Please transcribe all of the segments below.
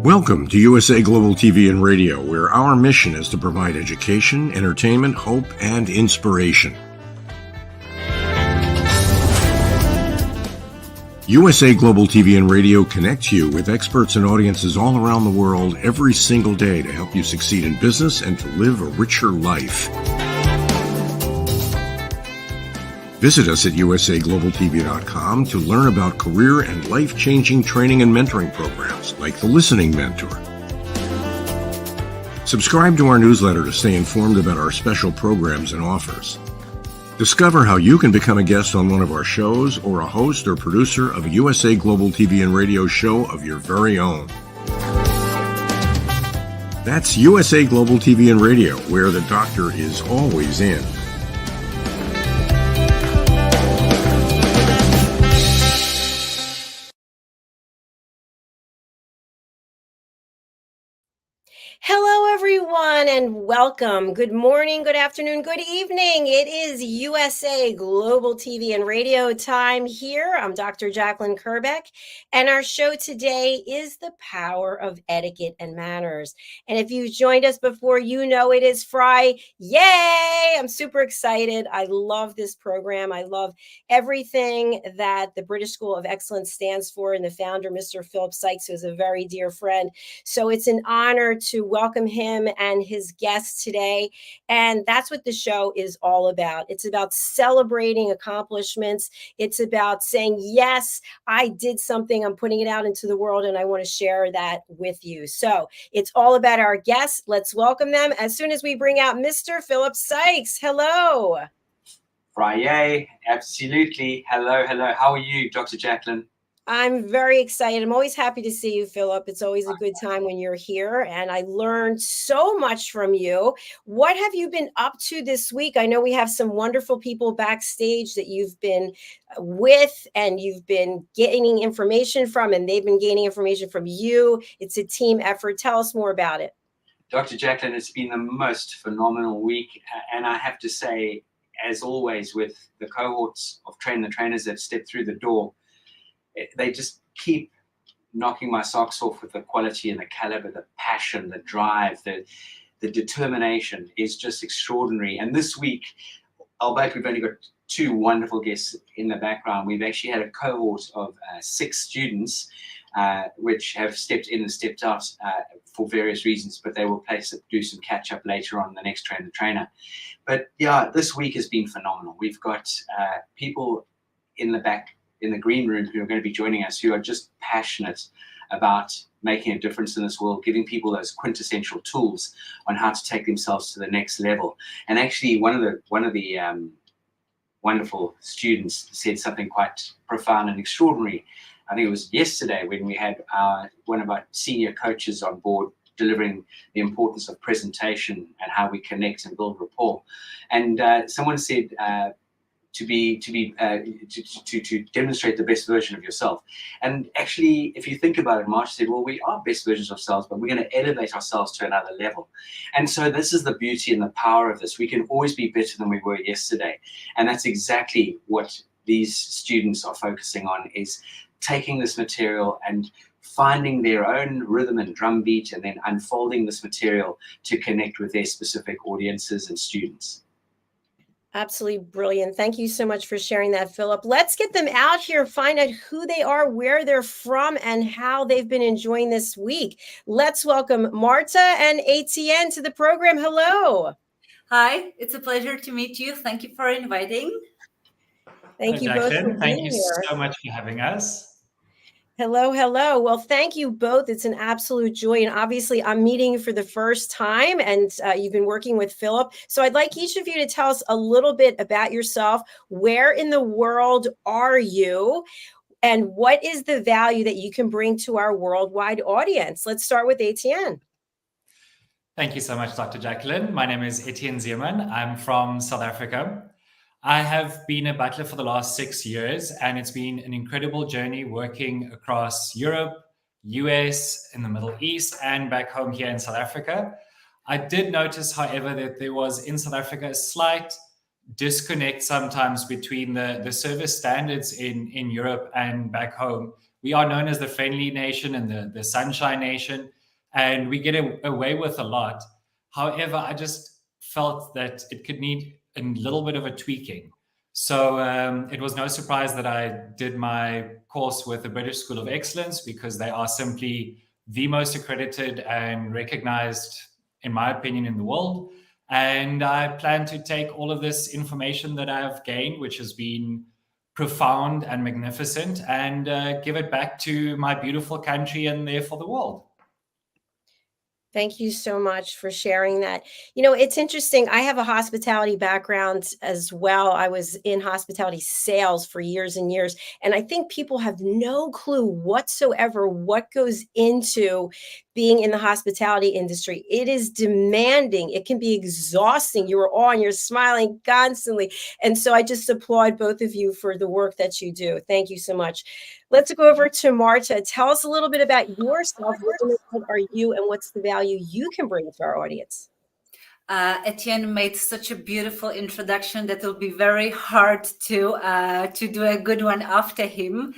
Welcome to USA Global TV and Radio, where our mission is to provide education, entertainment, hope, and inspiration. USA Global TV and Radio connects you with experts and audiences all around the world every single day to help you succeed in business and to live a richer life. Visit us at usaglobaltv.com to learn about career and life-changing training and mentoring programs like the Listening Mentor. Subscribe to our newsletter to stay informed about our special programs and offers. Discover how you can become a guest on one of our shows or a host or producer of a USA Global TV and Radio show of your very own. That's USA Global TV and Radio, where the doctor is always in. Hello, everyone, and welcome. Good morning, good afternoon, good evening. It is USA Global TV and Radio time here. I'm Dr. JACALYN KERBECK, and our show today is The Power of Etiquette and Manners. And if you've joined us before, you know it is Friday. Yay! I'm super excited. I love this program. I love everything that the British School of Excellence stands for, and the founder, Mr. Philip SYKES, who is a very dear friend. So it's an honor to welcome him and his guests today. And that's what the show is all about. It's about celebrating accomplishments. It's about saying, yes, I did something. I'm putting it out into the world, and I want to share that with you. So it's all about our guests. Let's welcome them as soon as we bring out Mr. Philip SYKES. Hello. Friday, absolutely. Hello. How are you, Dr. JACALYN? I'm very excited. I'm always happy to see you, Philip. It's always a good time when you're here, and I learned so much from you. What have you been up to this week? I know we have some wonderful people backstage that you've been with and you've been gaining information from, and they've been gaining information from you. It's a team effort. Tell us more about it. Dr. JACALYN, it's been the most phenomenal week, and I have to say, as always, with the cohorts of the trainers that step through the door, they just keep knocking my socks off with the quality and the caliber, the passion, the drive, the determination is just extraordinary. And this week, albeit we've only got two wonderful guests in the background, we've actually had a cohort of 6 students, which have stepped in and stepped out for various reasons, but they will do some catch up later on the next trainer. But yeah, this week has been phenomenal. We've got people in the back, in the green room, who are going to be joining us, who are just passionate about making a difference in this world, giving people those quintessential tools on how to take themselves to the next level. And actually, one of the wonderful students said something quite profound and extraordinary. I think it was yesterday when we had one of our senior coaches on board delivering the importance of presentation and how we connect and build rapport. And someone said, to demonstrate the best version of yourself. And actually, if you think about it, Marsh said, well, we are best versions of ourselves, but we're going to elevate ourselves to another level. And so this is the beauty and the power of this. We can always be better than we were yesterday. And that's exactly what these students are focusing on, is taking this material and finding their own rhythm and drumbeat, and then unfolding this material to connect with their specific audiences and students. Absolutely brilliant. Thank you so much for sharing that, Philip. Let's get them out here, find out who they are, where they're from, and how they've been enjoying this week. Let's welcome Marta and Etienne to the program. Hello. Hi, it's a pleasure to meet you. Thank you for inviting. Thank you both for being Thank you here. so much for having us. Hello. Well, thank you both. It's an absolute joy. And obviously, I'm meeting you for the first time, and you've been working with Philip. So I'd like each of you to tell us a little bit about yourself. Where in the world are you? And what is the value that you can bring to our worldwide audience? Let's start with Etienne. Thank you so much, Dr. JACALYN. My name is Etienne Zeeman. I'm from South Africa. I have been a butler for the last 6 years, and it's been an incredible journey working across Europe, US, in the Middle East, and back home here in South Africa. I did notice, however, that there was in South Africa a slight disconnect sometimes between the service standards in Europe and back home. We are known as the friendly nation and the sunshine nation, and we get away with a lot. However, I just felt that it could need a little bit of a tweaking. So it was no surprise that I did my course with the British School of Excellence, because they are simply the most accredited and recognized, in my opinion, in the world. And I plan to take all of this information that I've gained, which has been profound and magnificent, and give it back to my beautiful country and therefore the world. Thank you so much for sharing that. You know, it's interesting. I have a hospitality background as well. I was in hospitality sales for years and years. And I think people have no clue whatsoever what goes into being in the hospitality industry. It is demanding. It can be exhausting. You're on, you're smiling constantly. And so I just applaud both of you for the work that you do. Thank you so much. Let's go over to Marta. Tell us a little bit about yourself. What are you and what's the value you can bring to our audience? Etienne made such a beautiful introduction that it'll be very hard to do a good one after him.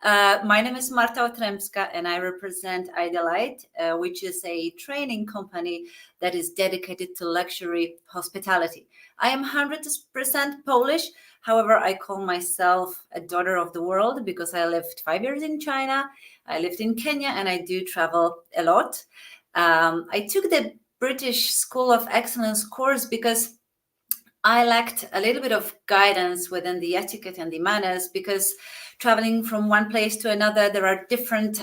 My name is Marta Otremska, and I represent Idealite, which is a training company that is dedicated to luxury hospitality. I am 100% Polish. However, I call myself a daughter of the world because I lived 5 years in China, I lived in Kenya, and I do travel a lot. I took the British School of Excellence course because I lacked a little bit of guidance within the etiquette and the manners, because traveling from one place to another, there are different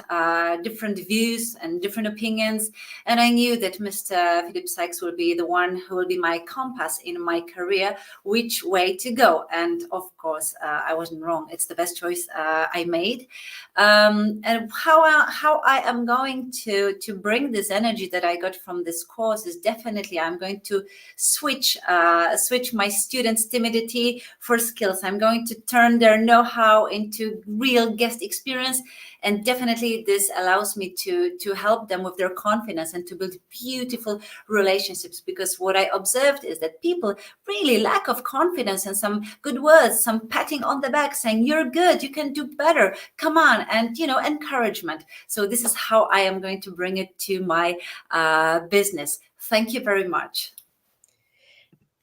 views and different opinions. And I knew that Mr. Philip Sykes will be the one who will be my compass in my career, which way to go. And of course, I wasn't wrong. It's the best choice I made. And how I am going to bring this energy that I got from this course is definitely I'm going to switch my students' timidity for skills. I'm going to turn their know-how into real guest experience, and definitely this allows me to help them with their confidence and to build beautiful relationships, because what I observed is that people really lack of confidence and some good words, some patting on the back saying you're good, you can do better, come on, and encouragement. So this is how I am going to bring it to my business. Thank you very much.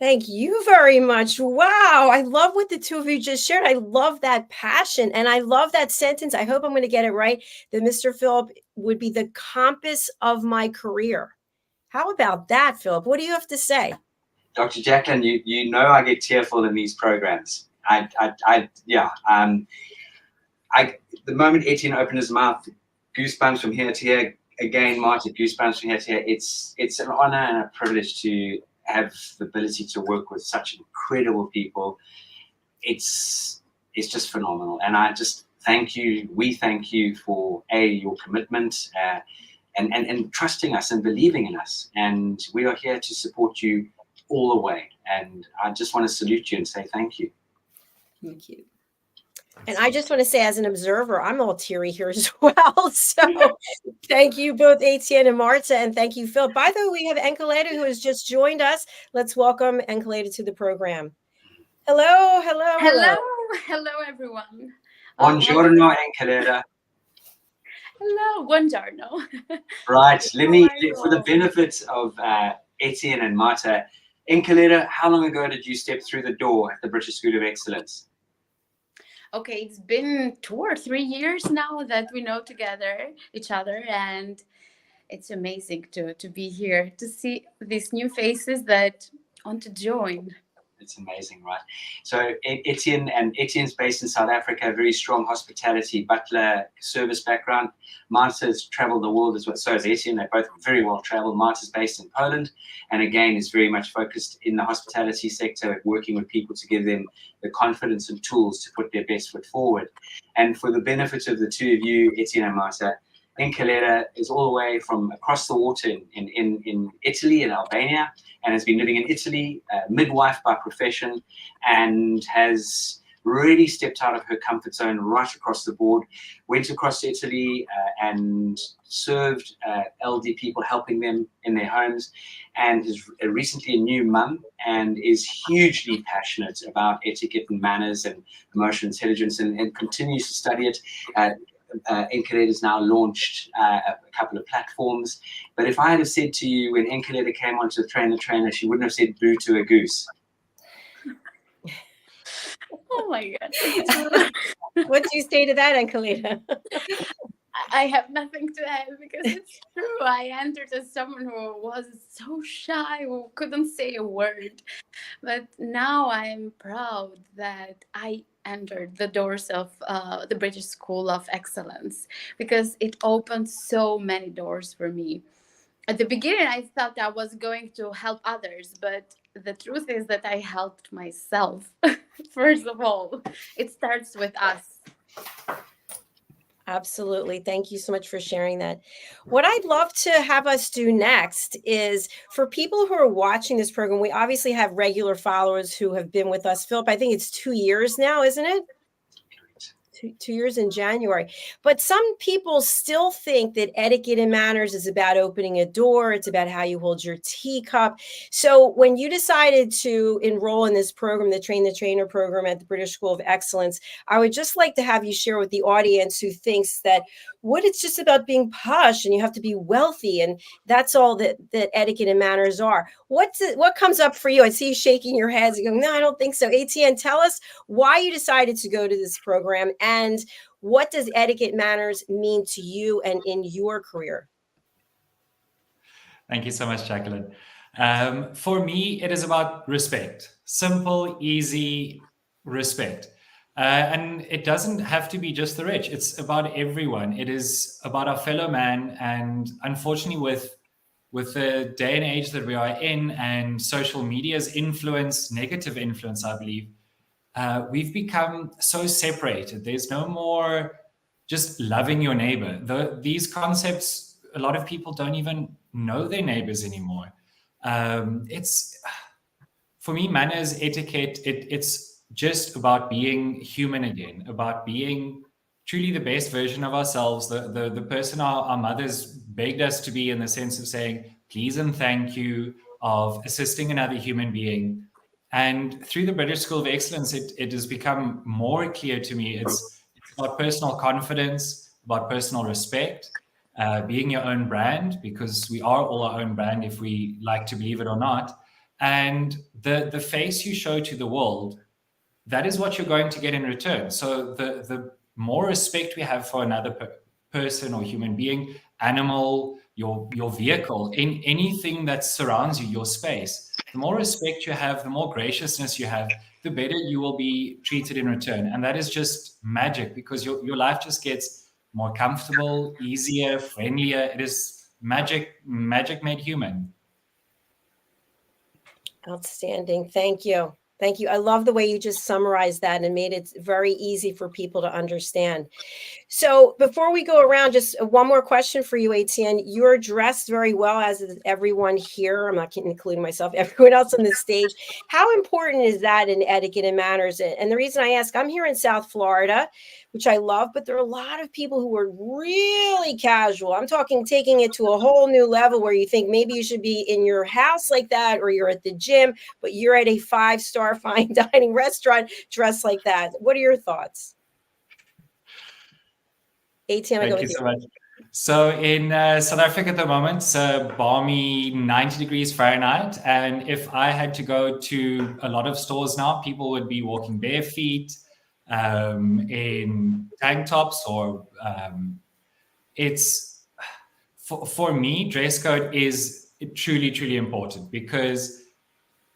Thank you very much. Wow. I love what the two of you just shared. I love that passion. And I love that sentence. I hope I'm going to get it right. That Mr. Philip would be the compass of my career. How about that, Philip? What do you have to say? Dr. JACALYN, you know I get tearful in these programs. The moment Etienne opened his mouth, goosebumps from here to here. Again, Marta, goosebumps from here to here. It's an honor and a privilege to have the ability to work with such incredible people. It's just phenomenal, and I just thank you. We thank you for your commitment and trusting us and believing in us, and we are here to support you all the way. And I just want to salute you and say thank you. Thank you. And I just want to say, as an observer, I'm all teary here as well. So thank you both, Etienne and Marta, and thank you, Phil. By the way, we have ENKELEDA who has just joined us. Let's welcome ENKELEDA to the program. Hello, hello, hello, hello, everyone. Buongiorno, ENKELEDA. Hello, buongiorno. Right, for the benefit of Etienne and Marta, ENKELEDA, how long ago did you step through the door at the British School of Excellence? Okay, it's been 2 or 3 years now that we know each other, and it's amazing to be here, to see these new faces that want to join. It's amazing, right? So Etienne's based in South Africa, very strong hospitality, butler, service background. Marta's traveled the world as well. So is Etienne. They're both very well traveled. Marta's based in Poland, and again is very much focused in the hospitality sector, working with people to give them the confidence and tools to put their best foot forward. And for the benefit of the two of you, Etienne and Marta, ENKELEDA is all the way from across the water in Italy, in Albania, and has been living in Italy, midwife by profession, and has really stepped out of her comfort zone right across the board, went across to Italy and served elderly people, helping them in their homes, and is recently a new mum and is hugely passionate about etiquette and manners and emotional intelligence, and continues to study it. ENKELEDA has now launched a couple of platforms. But if I had have said to you when ENKELEDA came onto the trainer, she wouldn't have said boo to a goose. Oh my God. What do you say to that, ENKELEDA? I have nothing to add because it's true. I entered as someone who was so shy, who couldn't say a word. But now I'm proud that I entered the doors of the British School of Excellence, because it opened so many doors for me. At the beginning, I thought I was going to help others, but the truth is that I helped myself. First of all, it starts with us. Absolutely. Thank you so much for sharing that. What I'd love to have us do next is, for people who are watching this program, we obviously have regular followers who have been with us. Philip, I think it's 2 years now, isn't it? 2 years in January. But some people still think that etiquette and manners is about opening a door. It's about how you hold your teacup. So when you decided to enroll in this program, the Train the Trainer program at the British School of Excellence, I would just like to have you share with the audience who thinks that what it's just about being posh and you have to be wealthy and that's all that etiquette and manners are. What comes up for you? I see you shaking your heads and going, no, I don't think so. Etienne, tell us why you decided to go to this program, and what does etiquette manners mean to you and in your career? Thank you so much, Jacqueline. For me, it is about respect. Simple, easy respect. And it doesn't have to be just the rich. It's about everyone. It is about our fellow man. And unfortunately, with the day and age that we are in and social media's influence, negative influence, I believe, we've become so separated. There's no more just loving your neighbor. These concepts, a lot of people don't even know their neighbors anymore. It's, for me, manners, etiquette, it's just about being human again, about being truly the best version of ourselves, the person our mothers begged us to be, in the sense of saying please and thank you, of assisting another human being. And through the British School of Excellence, it has become more clear to me. It's about personal confidence, about personal respect, being your own brand, because we are all our own brand, if we like to believe it or not. And the face you show to the world, that is what you're going to get in return. So the more respect we have for another person or human being, animal, your vehicle, in anything that surrounds you, your space, the more respect you have, the more graciousness you have, the better you will be treated in return. And that is just magic, because your life just gets more comfortable, easier, friendlier. It is magic made human. Outstanding. Thank you. Thank you. I love the way you just summarized that and made it very easy for people to understand. So before we go around, just one more question for you, Etienne. You're dressed very well, as is everyone here. I'm not including myself, everyone else on the stage. How important is that in etiquette and manners? And the reason I ask, I'm here in South Florida, which I love, but there are a lot of people who are really casual. I'm talking taking it to a whole new level where you think maybe you should be in your house like that, or you're at the gym, but you're at a 5-star fine dining restaurant dressed like that. What are your thoughts? Etienne, Thank you so much. So in South Africa at the moment, it's a balmy 90 degrees Fahrenheit. And if I had to go to a lot of stores now, people would be walking bare feet, in tank tops, or it's for me, dress code is truly important, because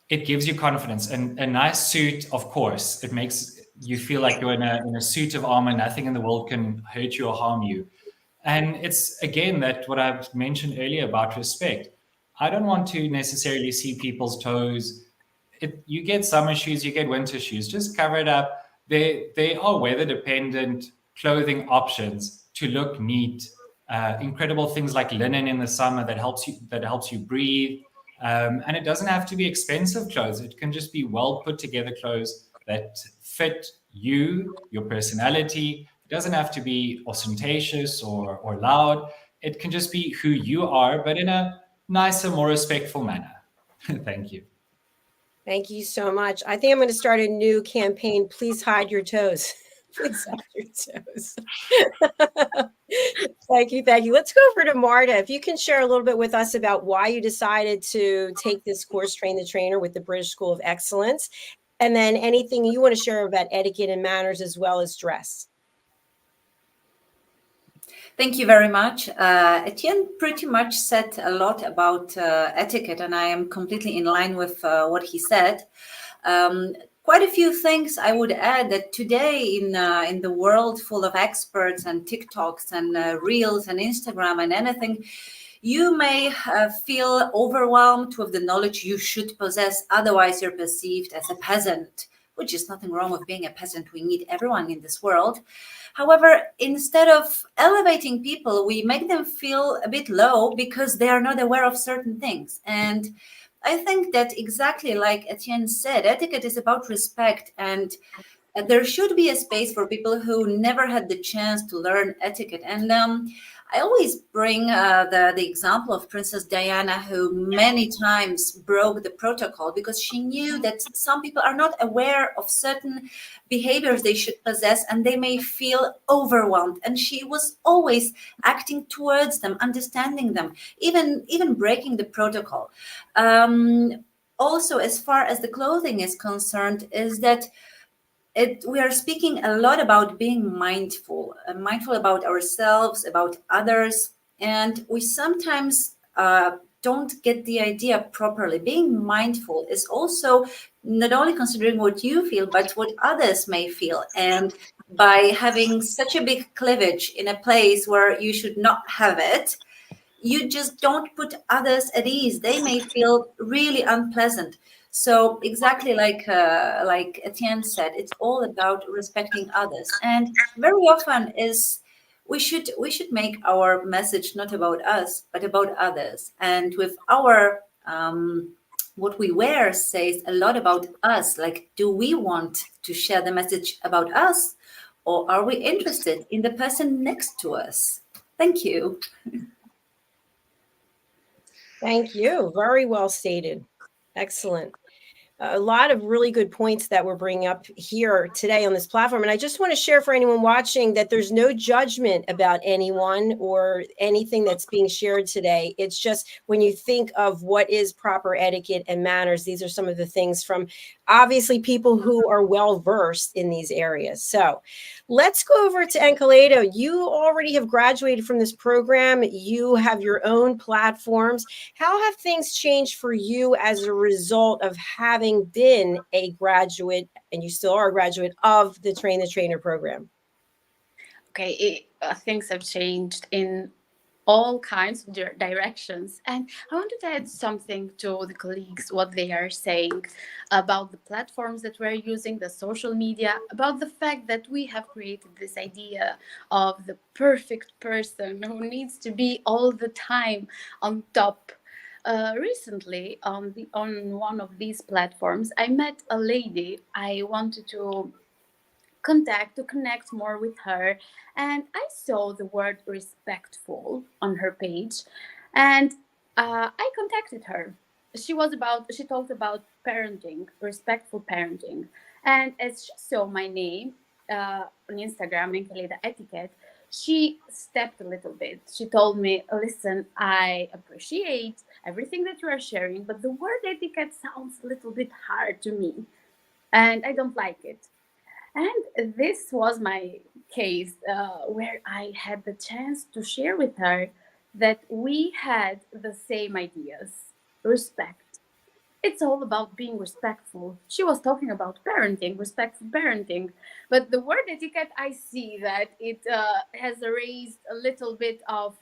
it gives you confidence. And a nice suit, of course, it makes you feel like you're in a suit of armor. Nothing in the world can hurt you or harm you. And it's, again, that what I've mentioned earlier about respect. I don't want to necessarily see people's toes. You get summer shoes, you get winter shoes, just cover it up. They are weather-dependent clothing options to look neat. Incredible things like linen in the summer that helps you breathe. And it doesn't have to be expensive clothes. It can just be well put together clothes that fit you, your personality. It doesn't have to be ostentatious or loud. It can just be who you are, but in a nicer, more respectful manner. Thank you. Thank you so much. I think I'm going to start a new campaign. Please hide your toes. Please hide your toes. Thank you. Thank you. Let's go over to Marta. If you can share a little bit with us about why you decided to take this course, Train the Trainer, with the British School of Excellence, and then anything you want to share about etiquette and manners as well as dress. Thank you very much. Etienne pretty much said a lot about etiquette, and I am completely in line with what he said. Quite a few things I would add that today in the world full of experts and TikToks and Reels and Instagram and anything, you may feel overwhelmed with the knowledge you should possess. Otherwise, you're perceived as a peasant, which is nothing wrong with being a peasant. We need everyone in this world. However, instead of elevating people, we make them feel a bit low because they are not aware of certain things. And I think that exactly like Etienne said, etiquette is about respect, and there should be a space for people who never had the chance to learn etiquette. And I always bring the example of Princess Diana, who many times broke the protocol because she knew that some people are not aware of certain behaviors they should possess, and they may feel overwhelmed. And she was always acting towards them, understanding them, even breaking the protocol. Also, as far as the clothing is concerned, is that we are speaking a lot about being mindful about ourselves, about others, and we sometimes don't get the idea properly. Being mindful is also not only considering what you feel, but what others may feel. And by having such a big cleavage in a place where you should not have it, you just don't put others at ease. They may feel really unpleasant. So exactly like Etienne said, it's all about respecting others. And very often we should make our message not about us, but about others. And with our what we wear says a lot about us. Like, do we want to share the message about us, or are we interested in the person next to us? Thank you. Thank you. Very well stated. Excellent. A lot of really good points that we're bringing up here today on this platform. And I just want to share for anyone watching that there's no judgment about anyone or anything that's being shared today. It's just when you think of what is proper etiquette and manners, these are some of the things from obviously people who are well versed in these areas. So let's go over to ENKELEDA. You already have graduated from this program. You have your own platforms. How have things changed for you as a result of having been a graduate, and you still are a graduate, of the Train the Trainer program? Okay, things have changed in all kinds of directions. And I wanted to add something to the colleagues, what they are saying about the platforms that we're using, the social media, about the fact that we have created this idea of the perfect person who needs to be all the time on top. Recently, on one of these platforms, I met a lady. I wanted to connect more with her, and I saw the word respectful on her page, and I contacted her. She talked about parenting, respectful parenting, and as she saw my name on Instagram, ENKELEDA Etiquette, she stepped a little bit. She told me, listen, I appreciate everything that you are sharing, but the word etiquette sounds a little bit hard to me, and I don't like it. And this was my case where I had the chance to share with her that we had the same ideas. Respect. It's all about being respectful. She was talking about parenting, respectful parenting. But the word etiquette, I see that it has raised a little bit of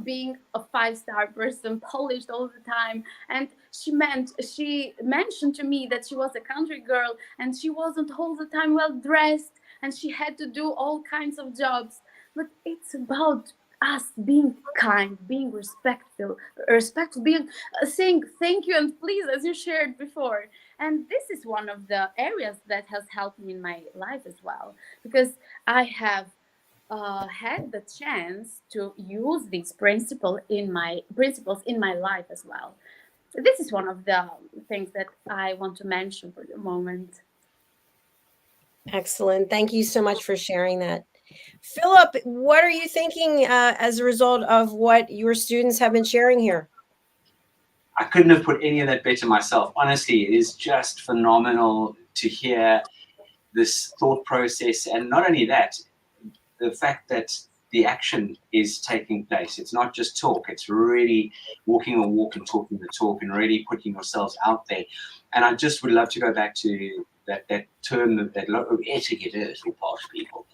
being a five-star person, polished all the time. And she mentioned to me that she was a country girl and she wasn't all the time well dressed and she had to do all kinds of jobs. But it's about us being kind, being respectful, being saying thank you and please, as you shared before. And this is one of the areas that has helped me in my life as well, because I have had the chance to use these principles in my life as well. This is one of the things that I want to mention for the moment. Excellent. Thank you so much for sharing that. Philip, what are you thinking as a result of what your students have been sharing here? I couldn't have put any of that better myself. Honestly, it is just phenomenal to hear this thought process. And not only that, the fact that the action is taking place. It's not just talk. It's really walking the walk and talking the talk and really putting yourselves out there. And I just would love to go back to that term, that etiquette is for posh people.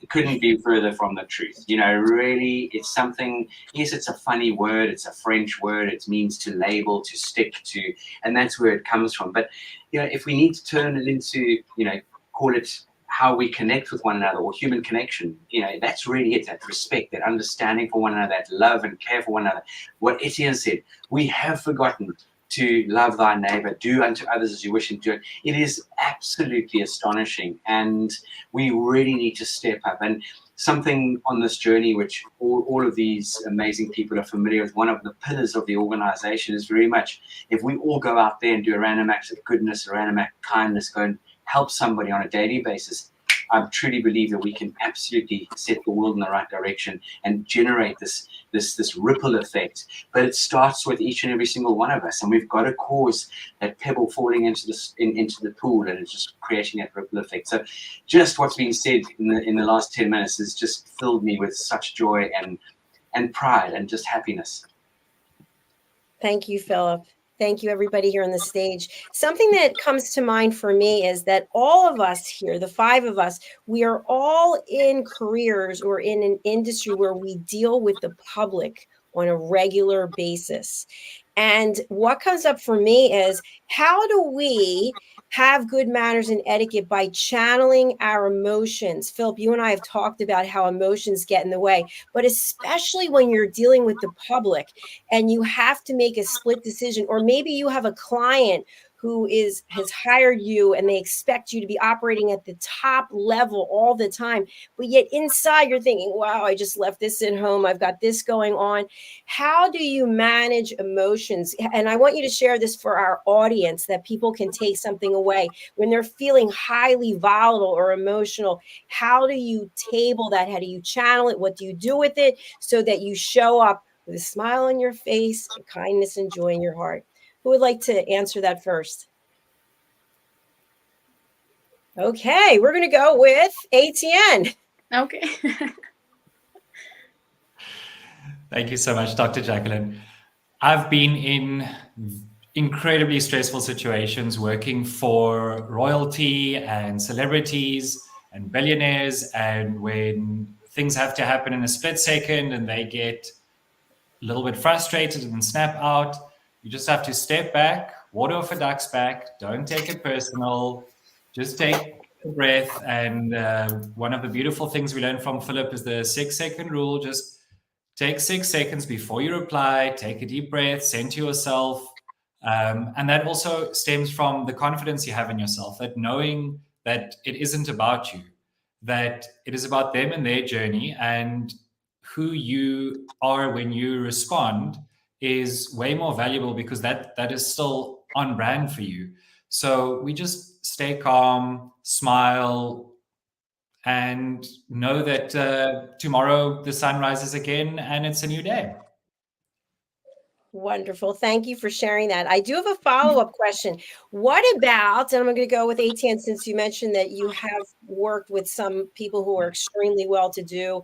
It couldn't be further from the truth. You know, really, it's something, yes, it's a funny word. It's a French word. It means to label, to stick to, and that's where it comes from. But, you know, if we need to turn it into, you know, call it how we connect with one another, or human connection, you know, that's really it, that respect, that understanding for one another, that love and care for one another. What Etienne said, we have forgotten to love thy neighbor, do unto others as you wish to do it. It is absolutely astonishing, and we really need to step up. And something on this journey, which all of these amazing people are familiar with, one of the pillars of the organization is very much, if we all go out there and do a random act of goodness, a random act of kindness, go and help somebody on a daily basis, I truly believe that we can absolutely set the world in the right direction and generate this ripple effect. But it starts with each and every single one of us, and we've got to cause that pebble falling into the pool, and it's just creating that ripple effect. So, just what's been said in the last 10 minutes has just filled me with such joy and pride and just happiness. Thank you, Philip. Thank you, everybody here on the stage. Something that comes to mind for me is that all of us here, the 5 of us, we are all in careers or in an industry where we deal with the public on a regular basis. And what comes up for me is, how do we have good manners and etiquette by channeling our emotions? Philip, you and I have talked about how emotions get in the way, but especially when you're dealing with the public and you have to make a split decision, or maybe you have a client who has hired you and they expect you to be operating at the top level all the time, but yet inside you're thinking, wow, I just left this at home, I've got this going on. How do you manage emotions? And I want you to share this for our audience, that people can take something away when they're feeling highly volatile or emotional. How do you table that? How do you channel it? What do you do with it so that you show up with a smile on your face and kindness and joy in your heart? Who would like to answer that first? Okay, we're going to go with Etienne. Okay. Thank you so much, Dr. JACALYN. I've been in incredibly stressful situations working for royalty and celebrities and billionaires, and when things have to happen in a split second and they get a little bit frustrated and snap out, you just have to step back, water off a duck's back, don't take it personal, just take a breath. And one of the beautiful things we learned from Philip is the 6-second rule. Just take 6 seconds before you reply, take a deep breath, send to yourself. And that also stems from the confidence you have in yourself, that knowing that it isn't about you, that it is about them and their journey, and who you are when you respond is way more valuable, because that is still on brand for you. So we just stay calm, smile, and know that tomorrow the sun rises again and it's a new day. Wonderful. Thank you for sharing that. I do have a follow-up question. What about, and I'm going to go with Etienne, since you mentioned that you have worked with some people who are extremely well-to-do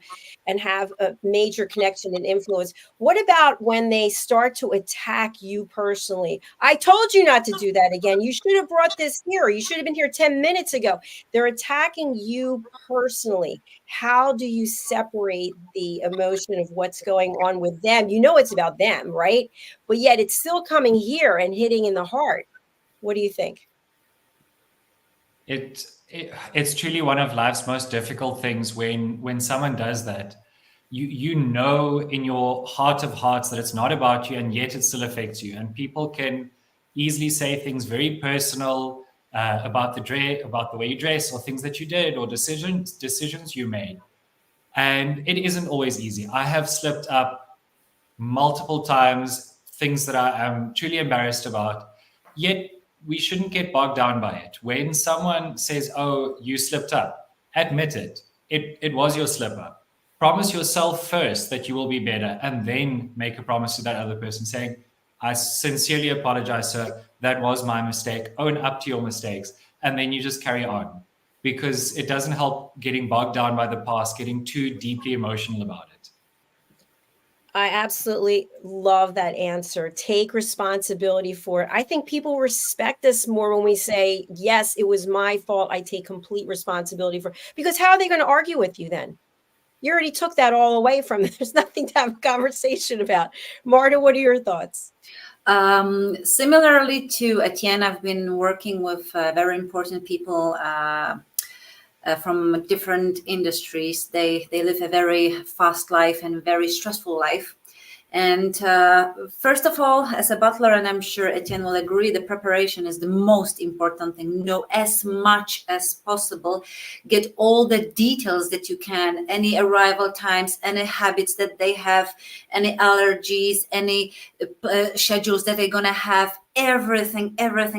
and have a major connection and influence. What about when they start to attack you personally? I told you not to do that again. You should have brought this here. You should have been here 10 minutes ago. They're attacking you personally. How do you separate the emotion of what's going on with them? You know it's about them, right? But yet it's still coming here and hitting in the heart. What do you think? It's truly one of life's most difficult things when someone does that. you know in your heart of hearts that it's not about you, and yet it still affects you. And people can easily say things very personal about about the way you dress, or things that you did, or decisions you made. And it isn't always easy. I have slipped up multiple times, things that I am truly embarrassed about. Yet we shouldn't get bogged down by it. When someone says, "Oh, you slipped up," admit it. It was your slip up. Promise yourself first that you will be better, and then make a promise to that other person saying, "I sincerely apologize, sir. That was my mistake." Own up to your mistakes, and then you just carry on, because it doesn't help getting bogged down by the past, getting too deeply emotional about it. I absolutely love that answer. Take responsibility for it. I think people respect us more when we say, yes, it was my fault. I take complete responsibility for it. Because how are they going to argue with you then? You already took that all away from them. There's nothing to have a conversation about. Marta, what are your thoughts? Similarly to Etienne, I've been working with very important people from different industries. They live a very fast life and very stressful life. And first of all, as a butler, and I'm sure Etienne will agree, the preparation is the most important thing. Know as much as possible. Get all the details that you can, any arrival times, any habits that they have, any allergies, any schedules that they're going to have, everything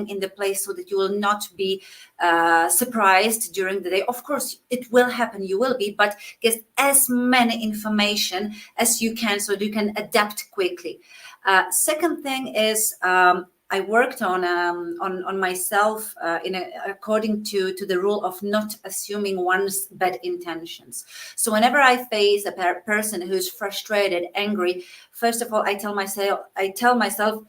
in the place, so that you will not be surprised during the day. Of course, it will happen, you will be, but get as many information as you can so you can adapt quickly. Second thing is, I worked on myself according to the rule of not assuming one's bad intentions. So whenever I face a person who's frustrated, angry, first of all, I tell myself,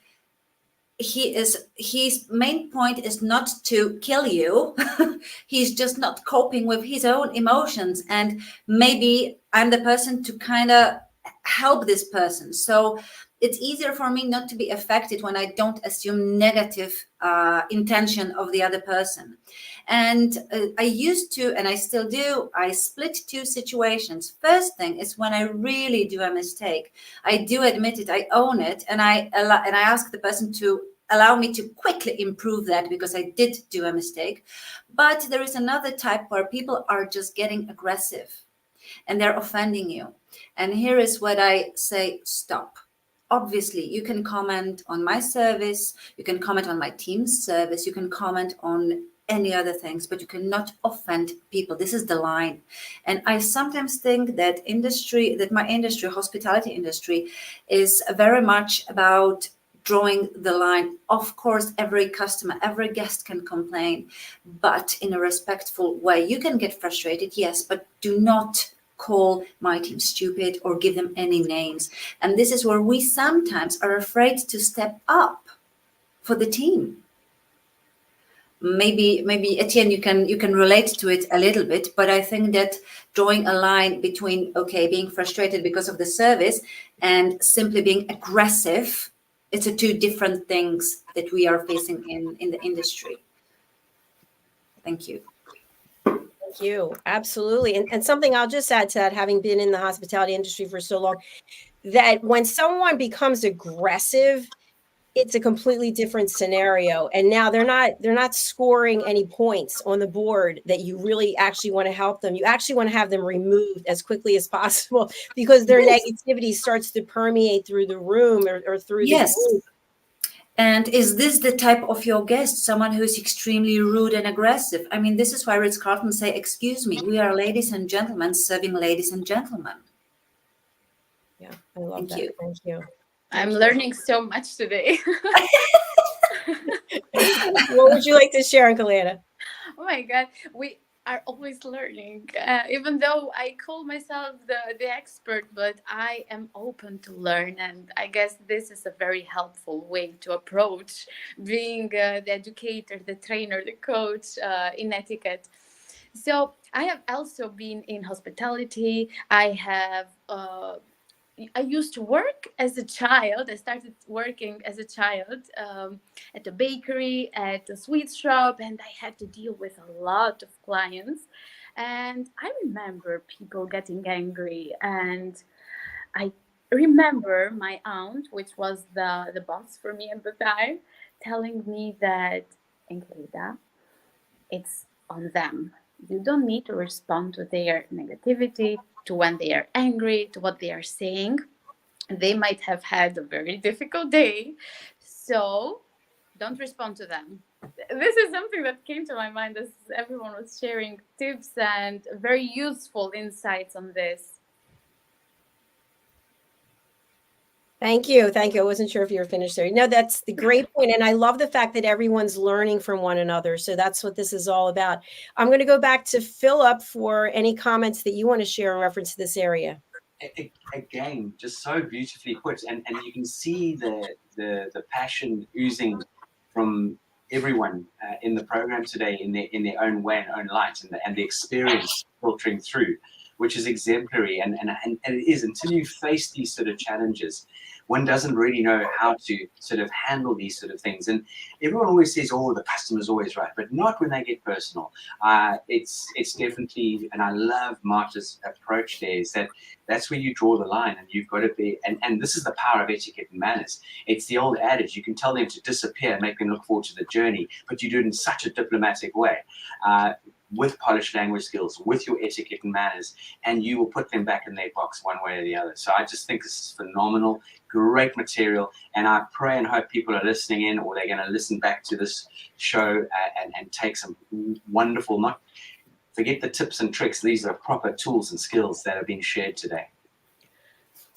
his main point is not to kill you. He's just not coping with his own emotions, and maybe I'm the person to kind of help this person. So it's easier for me not to be affected when I don't assume negative intention of the other person. And I used to, and I still do, I split two situations. First thing is when I really do a mistake. I do admit it, I own it, and I ask the person to allow me to quickly improve that, because I did do a mistake. But there is another type where people are just getting aggressive and they're offending you. And here is what I say: stop. Obviously, you can comment on my service, you can comment on my team's service, you can comment on any other things, but you cannot offend people. This is the line. And I sometimes think that my industry, hospitality industry, is very much about drawing the line. Of course, every customer, every guest can complain, but in a respectful way. You can get frustrated, yes, but do not call my team stupid or give them any names. And this is where we sometimes are afraid to step up for the team. Maybe Etienne, you can relate to it a little bit, but I think that drawing a line between, okay, being frustrated because of the service and simply being aggressive, it's two different things that we are facing in the industry. Thank you. Thank you. Absolutely. And something I'll just add to that, having been in the hospitality industry for so long, that when someone becomes aggressive, it's a completely different scenario. And now they're not scoring any points on the board that you really actually want to help them. You actually want to have them removed as quickly as possible, because their negativity starts to permeate through the room or through the group. And is this the type of your guest, someone who's extremely rude and aggressive? I mean, this is why Ritz-Carlton say, excuse me, we are ladies and gentlemen serving ladies and gentlemen. Yeah, I love that. Thank you. I'm learning so much today. What would you like to share, ENKELEDA? Oh my God, we are always learning. Even though I call myself the expert, but I am open to learn. And I guess this is a very helpful way to approach being the educator, the trainer, the coach in etiquette. So I have also been in hospitality. I used to work as a child. I started working as a child at a bakery, at a sweet shop, and I had to deal with a lot of clients. And I remember people getting angry, and I remember my aunt, which was the boss for me at the time, telling me that, Enkeleda, it's on them. You don't need to respond to their negativity, to when they are angry, to what they are saying. They might have had a very difficult day, so don't respond to them. This is something that came to my mind as everyone was sharing tips and very useful insights on this. Thank you. Thank you. I wasn't sure if you were finished there. No, that's the great point. And I love the fact that everyone's learning from one another. So that's what this is all about. I'm going to go back to Philip for any comments that you want to share in reference to this area. Again, just so beautifully put, and you can see the passion oozing from everyone in the program today in their own way and own light, and the experience filtering through, which is exemplary. And it is, until you face these sort of challenges, one doesn't really know how to sort of handle these sort of things. And everyone always says, oh, the customer's always right, but not when they get personal. It's definitely, and I love Marta's approach there, is that's where you draw the line, and you've got to be, and this is the power of etiquette and manners. It's the old adage, you can tell them to disappear, make them look forward to the journey, but you do it in such a diplomatic way. With polished language skills, with your etiquette and manners, and you will put them back in their box one way or the other. So I just think this is phenomenal, great material, and I pray and hope people are listening in, or they're going to listen back to this show and take some wonderful, not forget the tips and tricks, these are proper tools and skills that are being shared today.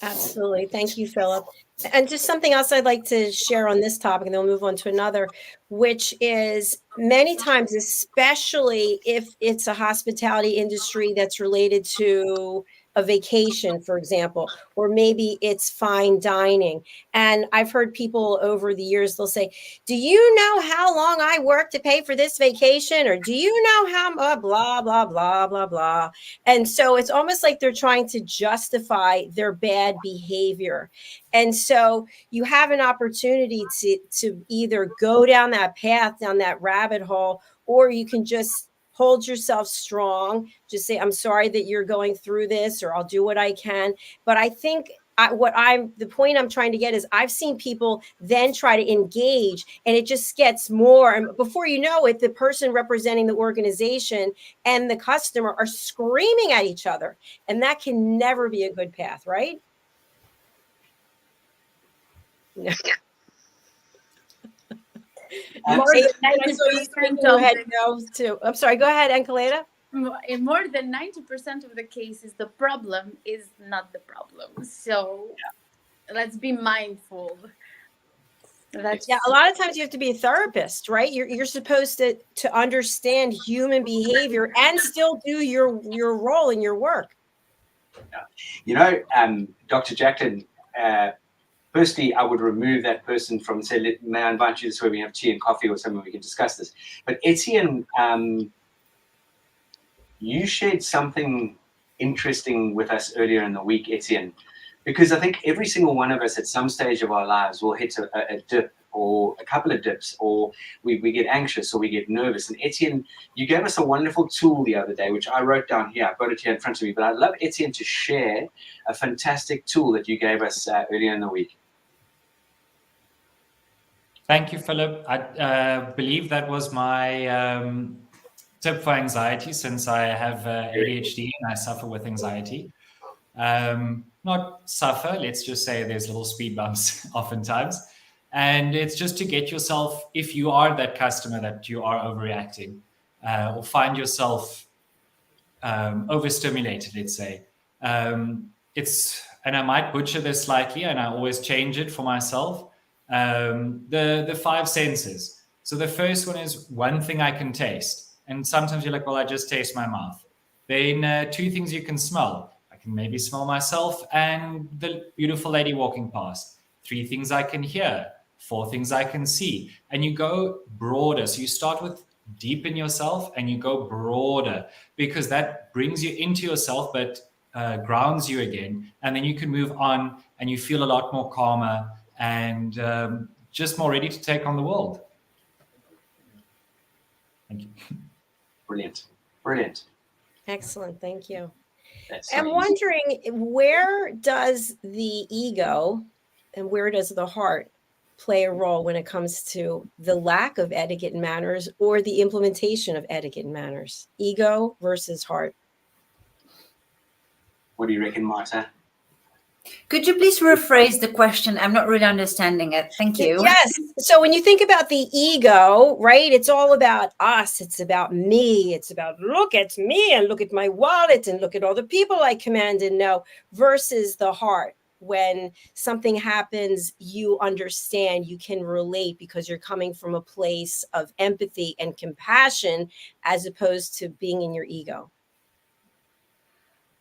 Absolutely. Thank you, Philip. And just something else I'd like to share on this topic, and then we'll move on to another, which is many times, especially if it's a hospitality industry that's related to a vacation, for example, or maybe it's fine dining. And I've heard people over the years, they'll say, do you know how long I worked to pay for this vacation? Or do you know how blah, blah, blah, blah, blah. And so it's almost like they're trying to justify their bad behavior. And so you have an opportunity to either go down that path, down that rabbit hole, or you can just hold yourself strong. Just say, I'm sorry that you're going through this, or I'll do what I can. But I think the point I'm trying to get is, I've seen people then try to engage, and it just gets more. And before you know it, the person representing the organization and the customer are screaming at each other. And that can never be a good path, right? No. More than 90% I'm sorry, go ahead, Enkeleda. In more than 90% of the cases, the problem is not the problem. So let's be mindful. A lot of times you have to be a therapist, right? You're supposed to understand human behavior and still do your role in your work. You know, Dr. JACALYN, firstly, I would remove that person from, say, may I invite you this way, we have tea and coffee or something, we can discuss this. But Etienne, you shared something interesting with us earlier in the week, Etienne, because I think every single one of us at some stage of our lives will hit a dip, or a couple of dips, or we get anxious, or we get nervous. And Etienne, you gave us a wonderful tool the other day, which I wrote down here. I've got it here in front of me, but I'd love Etienne to share a fantastic tool that you gave us earlier in the week. Thank you, Philip. I believe that was my tip for anxiety, since I have ADHD and I suffer with anxiety. Not suffer, let's just say there's little speed bumps oftentimes. And it's just to get yourself, if you are that customer that you are overreacting, or find yourself overstimulated, let's say. And I might butcher this slightly, and I always change it for myself. The five senses. So the first one is one thing I can taste. And sometimes you're like, well, I just taste my mouth. Then two things you can smell. I can maybe smell myself and the beautiful lady walking past. Three things I can hear. Four things I can see. And you go broader. So you start with deep in yourself and you go broader, because that brings you into yourself, but grounds you again. And then you can move on and you feel a lot more calmer and just more ready to take on the world. Thank you. Brilliant. Brilliant. Excellent. Thank you. That's so I'm easy. wondering, where does the ego and where does the heart play a role when it comes to the lack of etiquette and manners or the implementation of etiquette and manners? Ego versus heart. What do you reckon, Marta? Could you please rephrase the question? I'm not really understanding it. Thank you. Yes. So when you think about the ego, right, it's all about us. It's about me. It's about, look at me and look at my wallet and look at all the people I command and know, versus the heart. When something happens, you understand, you can relate because you're coming from a place of empathy and compassion as opposed to being in your ego.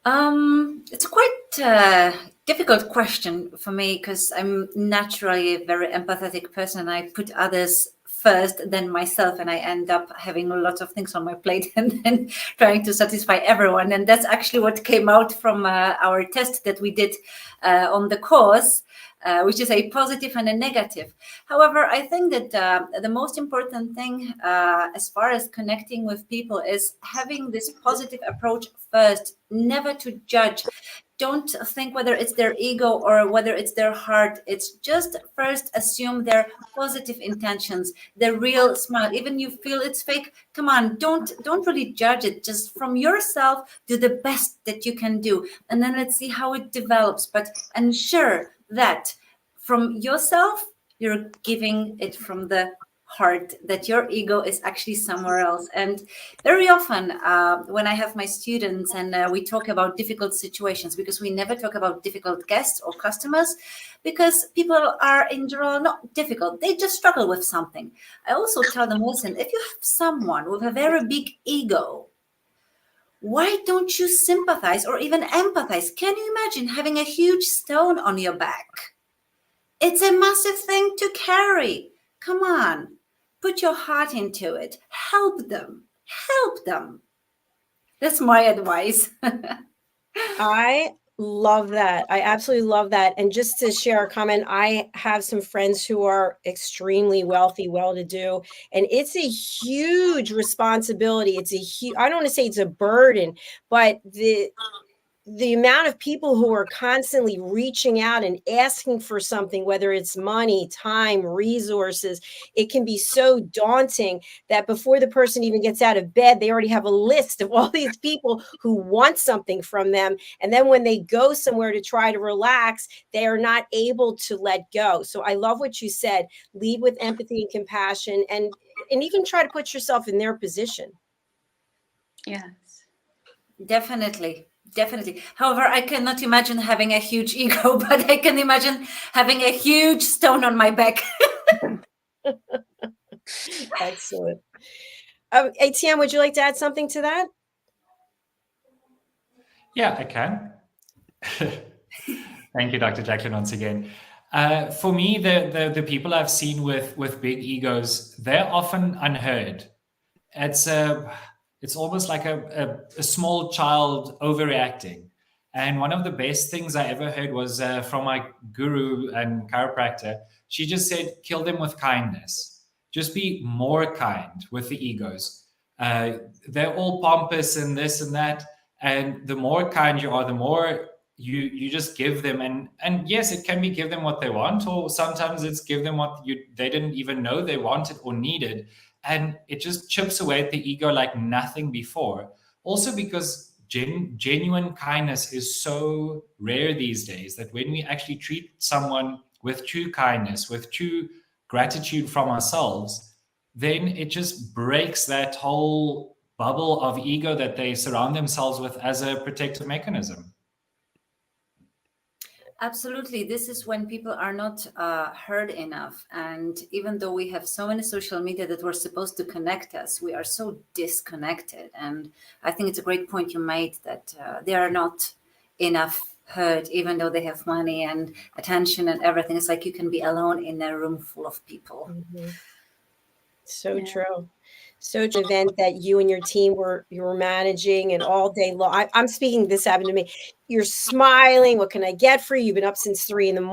It's a quite difficult question for me because I'm naturally a very empathetic person. I put others first, then myself, and I end up having a lot of things on my plate and then trying to satisfy everyone. And that's actually what came out from our test that we did on the course, which is a positive and a negative. However, I think that the most important thing as far as connecting with people is having this positive approach first, never to judge. Don't think whether it's their ego or whether it's their heart. It's just first assume their positive intentions, their real smile. Even you feel it's fake, come on, don't really judge it. Just from yourself, do the best that you can do. And then let's see how it develops. But ensure that from yourself, you're giving it from the heart, that your ego is actually somewhere else. And very often when I have my students and we talk about difficult situations, because we never talk about difficult guests or customers, because people are in general not difficult, they just struggle with something. I also tell them, listen, if you have someone with a very big ego, why don't you sympathize or even empathize? Can you imagine having a huge stone on your back? It's a massive thing to carry. Come on, put your heart into it. Help them. Help them. That's my advice. I love that. I absolutely love that. And just to share a comment, I have some friends who are extremely wealthy, well-to-do, and it's a huge responsibility. It's a huge, I don't want to say it's a burden, but the amount of people who are constantly reaching out and asking for something, whether it's money, time, resources, it can be so daunting that before the person even gets out of bed, they already have a list of all these people who want something from them. And then when they go somewhere to try to relax, they are not able to let go. So I love what you said, lead with empathy and compassion, and even try to put yourself in their position. Yes. Definitely. Definitely. However, I cannot imagine having a huge ego, but I can imagine having a huge stone on my back. Excellent. Etienne, would you like to add something to that? Yeah, I can. Thank you, Dr. JACALYN, once again. For me, the people I've seen with big egos, they're often unheard. It's almost like a small child overreacting. And one of the best things I ever heard was from my guru and chiropractor. She just said, kill them with kindness. Just be more kind with the egos. They're all pompous and this and that. And the more kind you are, the more you just give them. And yes, it can be give them what they want, or sometimes it's give them what they didn't even know they wanted or needed. And it just chips away at the ego like nothing before. Also because genuine kindness is so rare these days that when we actually treat someone with true kindness, with true gratitude from ourselves, then it just breaks that whole bubble of ego that they surround themselves with as a protective mechanism. Absolutely. This is when people are not heard enough. And even though we have so many social media that were supposed to connect us, we are so disconnected. And I think it's a great point you made that they are not enough heard, even though they have money and attention and everything. It's like you can be alone in a room full of people. Mm-hmm. So true. So an event that you and your team you were managing, and all day long, I'm speaking, this happened to me. You're smiling. What can I get for you? You've been up since 3 a.m,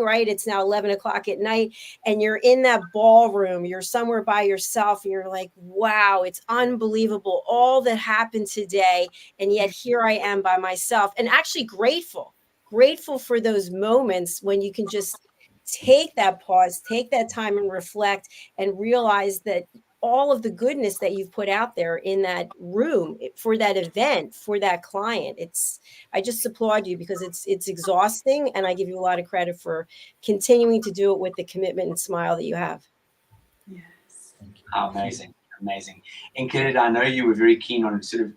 right? It's now 11 o'clock at night, and you're in that ballroom. You're somewhere by yourself, and you're like, wow, it's unbelievable all that happened today. And yet here I am by myself, and actually grateful for those moments when you can just take that pause, take that time and reflect, and realize that all of the goodness that you've put out there in that room for that event, for that client. I just applaud you, because it's exhausting, and I give you a lot of credit for continuing to do it with the commitment and smile that you have. Yes. Amazing. ENKELEDA, I know you were very keen on sort of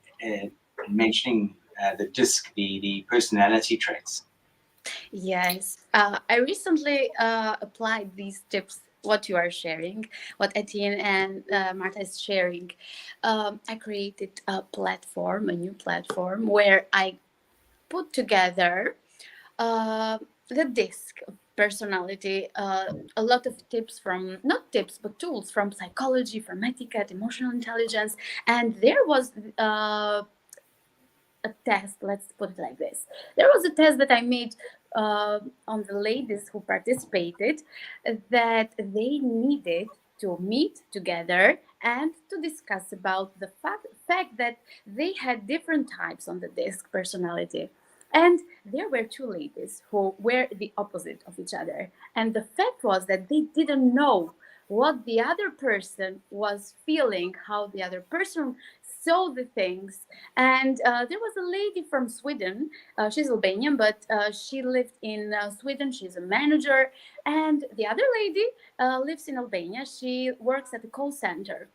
mentioning the DISC, the personality traits. Yes, I recently applied these tips, what you are sharing, what Etienne and Marta is sharing. I created a new platform, where I put together the DISC personality, a lot of tips from, not tips, but tools from psychology, from etiquette, emotional intelligence. And there was a test, let's put it like this. There was a test that I made on the ladies who participated, that they needed to meet together and to discuss about the fact that they had different types on the DISC personality. And there were two ladies who were the opposite of each other. And the fact was that they didn't know what the other person was feeling, how the other person saw the things. And there was a lady from Sweden. She's Albanian, but she lived in Sweden. She's a manager. And the other lady lives in Albania. She works at a call center.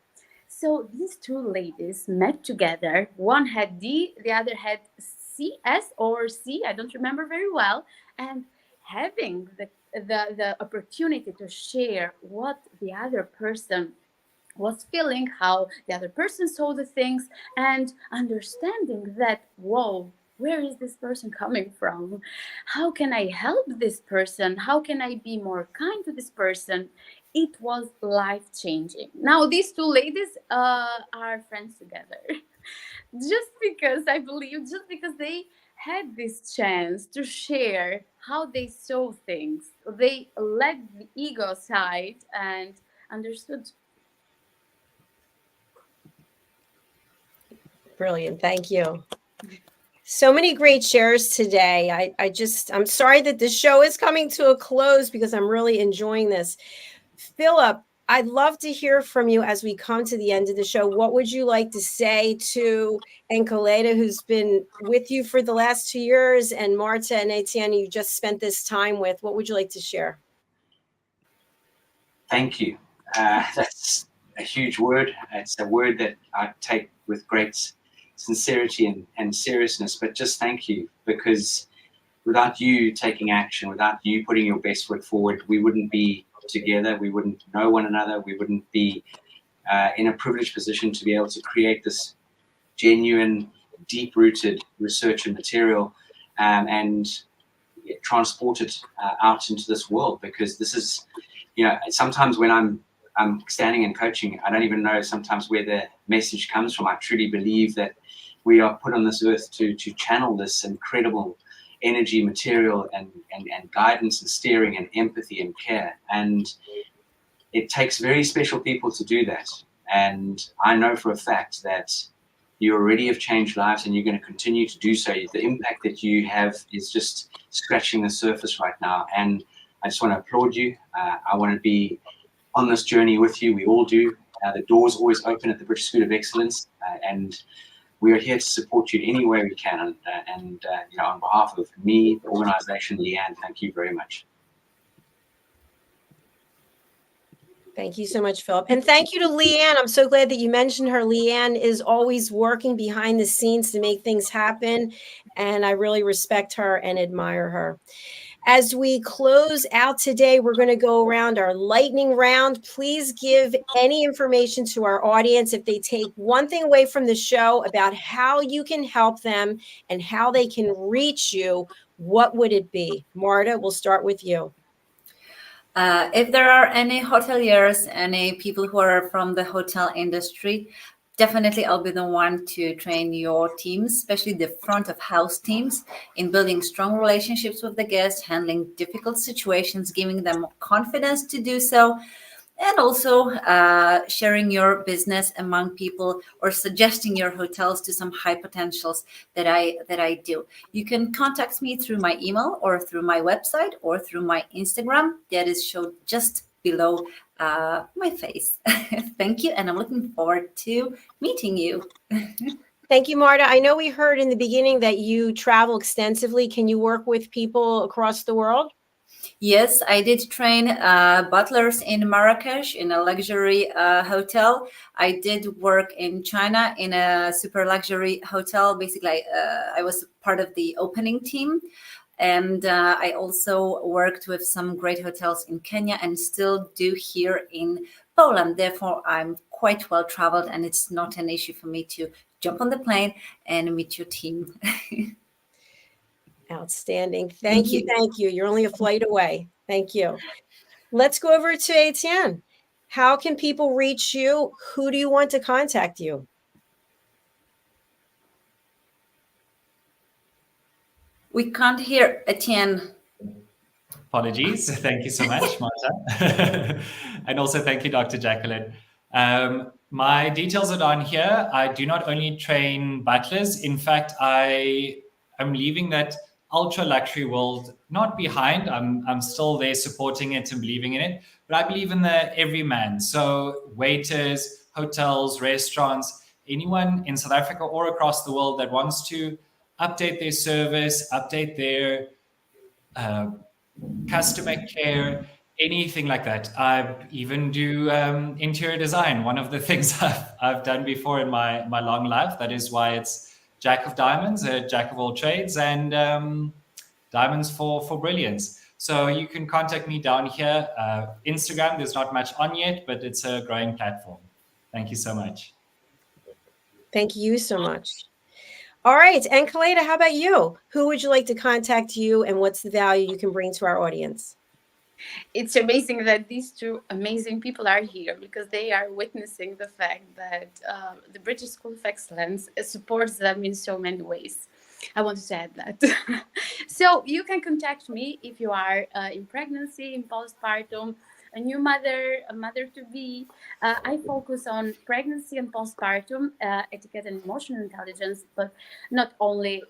So these two ladies met together. One had D, the other had CS or C, I don't remember very well. And having the opportunity to share what the other person was feeling, how the other person saw the things, and understanding that, whoa, where is this person coming from? How can I help this person? How can I be more kind to this person? It was life-changing. Now these two ladies are friends together. Just because they had this chance to share how they saw things. They let the ego aside and understood. Brilliant. Thank you. So many great shares today. I'm sorry that the show is coming to a close, because I'm really enjoying this. Philip, I'd love to hear from you as we come to the end of the show. What would you like to say to ENKELEDA, who's been with you for the last 2 years, and Marta and Etienne, you just spent this time with? What would you like to share? Thank you. That's a huge word. It's a word that I take with great sincerity and seriousness, but just thank you, because without you taking action, without you putting your best foot forward, we wouldn't be together, we wouldn't know one another, we wouldn't be in a privileged position to be able to create this genuine, deep-rooted research and material and transport it out into this world. Because this is, sometimes when I'm standing and coaching, I don't even know sometimes where the message comes from. I truly believe that we are put on this earth to channel this incredible energy, material, and guidance and steering and empathy and care. And it takes very special people to do that. And I know for a fact that you already have changed lives, and you're going to continue to do so. The impact that you have is just scratching the surface right now. And I just want to applaud you. I want to be on this journey with you. We all do. The door's always open at the British School of Excellence, and we are here to support you in any way we can. And on behalf of me, the organization, Leanne, thank you very much. Thank you so much, Philip. And thank you to Leanne. I'm so glad that you mentioned her. Leanne is always working behind the scenes to make things happen, and I really respect her and admire her. As we close out today, we're going to go around our lightning round. Please give any information to our audience if they take one thing away from the show about how you can help them and how they can reach you. What would it be? Marta, we'll start with you. If there are any hoteliers, any people who are from the hotel industry, definitely I'll be the one to train your teams, especially the front of house teams, in building strong relationships with the guests, handling difficult situations, giving them confidence to do so, and also sharing your business among people or suggesting your hotels to some high potentials that I do. You can contact me through my email or through my website or through my Instagram that is shown just below my face. Thank you, and I'm looking forward to meeting you. Thank you, Marta. I know we heard in the beginning that you travel extensively. Can you work with people across the world? Yes, I did train butlers in Marrakesh in a luxury hotel. I did work in China in a super luxury hotel. Basically, I was part of the opening team. And I also worked with some great hotels in Kenya and still do here in Poland. Therefore, I'm quite well traveled, and it's not an issue for me to jump on the plane and meet your team. Outstanding. Thank you. Thank you. You're only a flight away. Thank you. Let's go over to Etienne. How can people reach you? Who do you want to contact you? We can't hear Etienne. Apologies. Thank you so much, Marta. And also thank you, Dr. JACALYN. My details are down here. I do not only train butlers. In fact, I am leaving that ultra luxury world not behind. I'm still there supporting it and believing in it, but I believe in the everyman. So waiters, hotels, restaurants, anyone in South Africa or across the world that wants to update their service, update their customer care, anything like that. I even do interior design. One of the things I've done before in my long life. That is why it's Jack of Diamonds, a Jack of all trades, and Diamonds for Brilliance. So you can contact me down here. Instagram, there's not much on yet, but it's a growing platform. Thank you so much. Thank you so much. All right. ENKELEDA, how about you? Who would you like to contact you, and what's the value you can bring to our audience? It's amazing that these two amazing people are here because they are witnessing the fact that the British School of Excellence supports them in so many ways. I wanted to add that. So you can contact me if you are in pregnancy, in postpartum, a new mother, a mother-to-be. I focus on pregnancy and postpartum, etiquette and emotional intelligence, but not only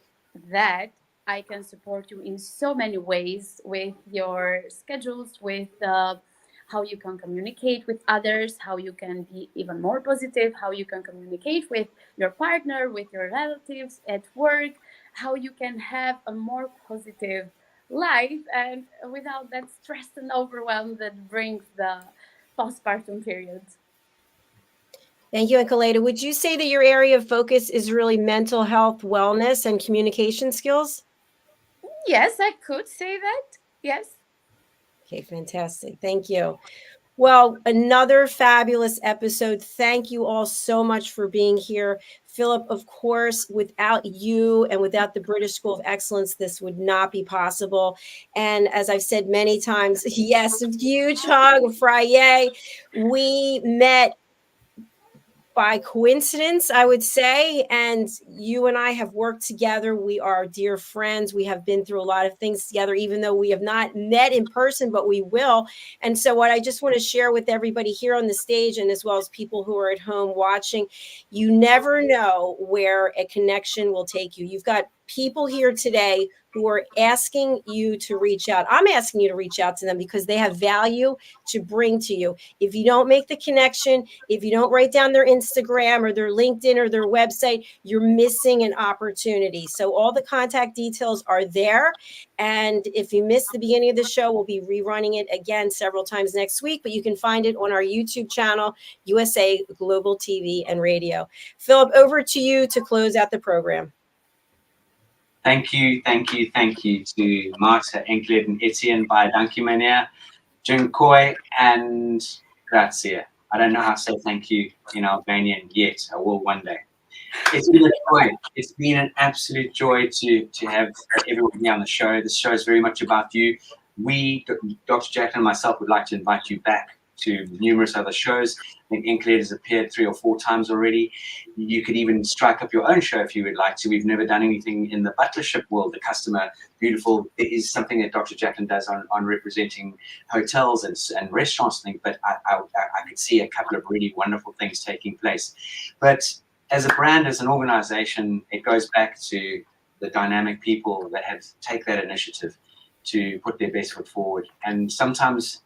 that, I can support you in so many ways with your schedules, with how you can communicate with others, how you can be even more positive, how you can communicate with your partner, with your relatives at work, how you can have a more positive life and without that stress and overwhelm that brings the postpartum period. Thank you, ENKELEDA. Would you say that your area of focus is really mental health, wellness, and communication skills? Yes, I could say that. Yes. Okay, fantastic. Thank you. Well, another fabulous episode. Thank you all so much for being here. Philip, of course, without you and without the British School of Excellence, this would not be possible. And as I've said many times, yes, a huge hug, Friday. We met by coincidence, I would say. And you and I have worked together. We are dear friends. We have been through a lot of things together, even though we have not met in person, but we will. And so what I just want to share with everybody here on the stage, and as well as people who are at home watching, you never know where a connection will take you. You've got people here today who are asking you to reach out. I'm asking you to reach out to them because they have value to bring to you. If you don't make the connection, if you don't write down their Instagram or their LinkedIn or their website, you're missing an opportunity. So all the contact details are there. And if you missed the beginning of the show, we'll be rerunning it again several times next week, but you can find it on our YouTube channel, USA Global TV and Radio. Philip, over to you to close out the program. Thank you to Marta, ENKELEDA, and Etienne. Baie dankie, meneer. Dziękuję and grazie. I don't know how to say thank you in Albanian yet. I will one day. It's been a joy. It's been an absolute joy to have everyone here on the show. This show is very much about you. Dr. Jacqueline and myself, would like to invite you back to numerous other shows. I think ENKELEDA has appeared 3 or 4 times already. You could even strike up your own show if you would like to. We've never done anything in the butlership world, the customer beautiful. It is something that Dr. Jacqueline does on representing hotels and restaurants, but I could see a couple of really wonderful things taking place. But as a brand, as an organization, it goes back to the dynamic people that have take that initiative to put their best foot forward. And sometimes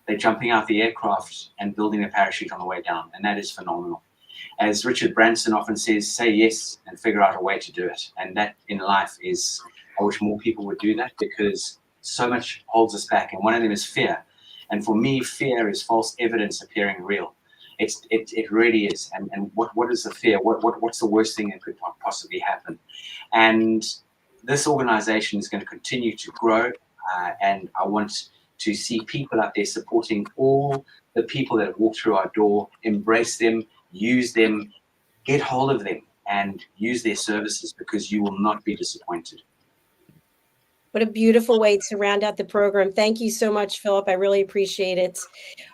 they're jumping out the aircraft and building a parachute on the way down, and that is phenomenal. As Richard Branson often says, say yes and figure out a way to do it. And that in life is, I wish more people would do that, because so much holds us back. And one of them is fear. And for me, fear is false evidence appearing real. It really is. And what is the fear? What's the worst thing that could possibly happen? And this organization is going to continue to grow. And I want to see people out there supporting all the people that have walked through our door, embrace them, use them, get hold of them, and use their services, because you will not be disappointed. What a beautiful way to round out the program. Thank you so much, Philip. I really appreciate it.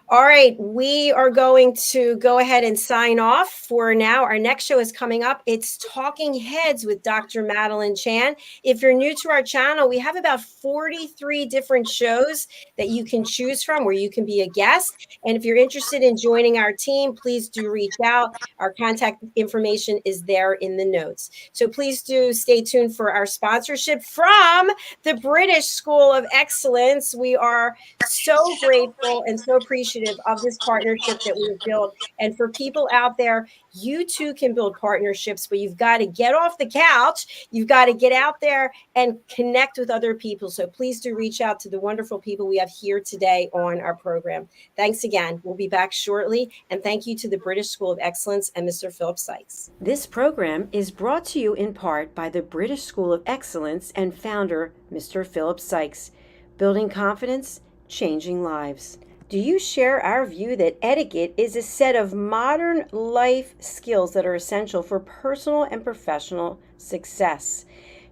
All right, we are going to go ahead and sign off for now. Our next show is coming up. It's Talking Heads with Dr. Madeline Chan. If you're new to our channel, we have about 43 different shows that you can choose from where you can be a guest. And if you're interested in joining our team, please do reach out. Our contact information is there in the notes. So please do stay tuned for our sponsorship from the British School of Excellence. We are so grateful and so appreciative of this partnership that we've built. And for people out there, you too can build partnerships, but you've got to get off the couch. You've got to get out there and connect with other people. So please do reach out to the wonderful people we have here today on our program. Thanks again. We'll be back shortly. And thank you to the British School of Excellence and Mr. Philip Sykes. This program is brought to you in part by the British School of Excellence and founder, Mr. Philip Sykes. Building confidence, changing lives. Do you share our view that etiquette is a set of modern life skills that are essential for personal and professional success?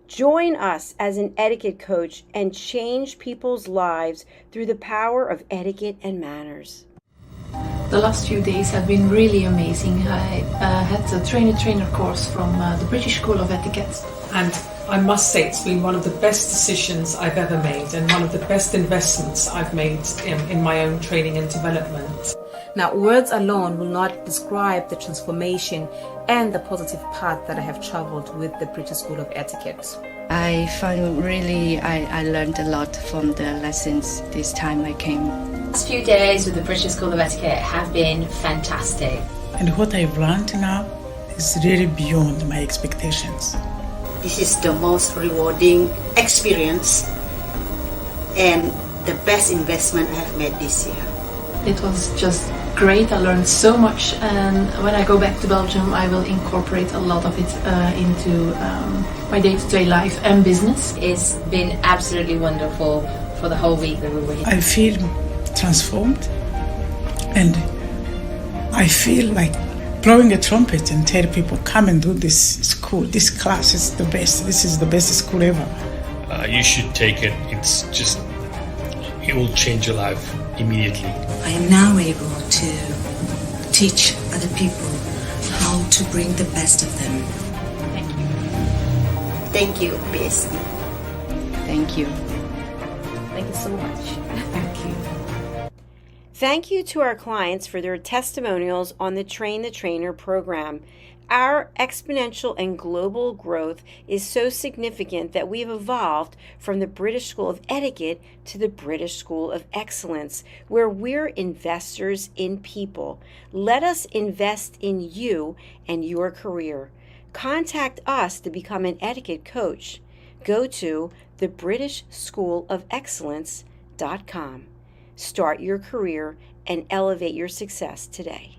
Join us as an etiquette coach and change people's lives through the power of etiquette and manners. The last few days have been really amazing. I had a trainer course from the British School of Etiquette. And I must say it's been one of the best decisions I've ever made and one of the best investments I've made in my own training and development. Now, words alone will not describe the transformation and the positive path that I have traveled with the British School of Etiquette. I find I learned a lot from the lessons this time I came. The last few days with the British School of Etiquette have been fantastic. And what I've learned now is really beyond my expectations. This is the most rewarding experience and the best investment I have made this year. It was just great. I learned so much, and when I go back to Belgium, I will incorporate a lot of it into my day-to-day life and business. It's been absolutely wonderful for the whole week that we were here. I feel transformed, and I feel like blowing a trumpet and tell people, come and do this school, this class is the best, this is the best school ever. You should take it. It will change your life immediately. I am now able to teach other people how to bring the best of them. Thank you. Thank you, BSc. Thank you. Thank you so much. Thank you. Thank you to our clients for their testimonials on the Train the Trainer program. Our exponential and global growth is so significant that we've evolved from the British School of Etiquette to the British School of Excellence, where we're investors in people. Let us invest in you and your career. Contact us to become an etiquette coach. Go to thebritishschoolofexcellence.com. Start your career and elevate your success today.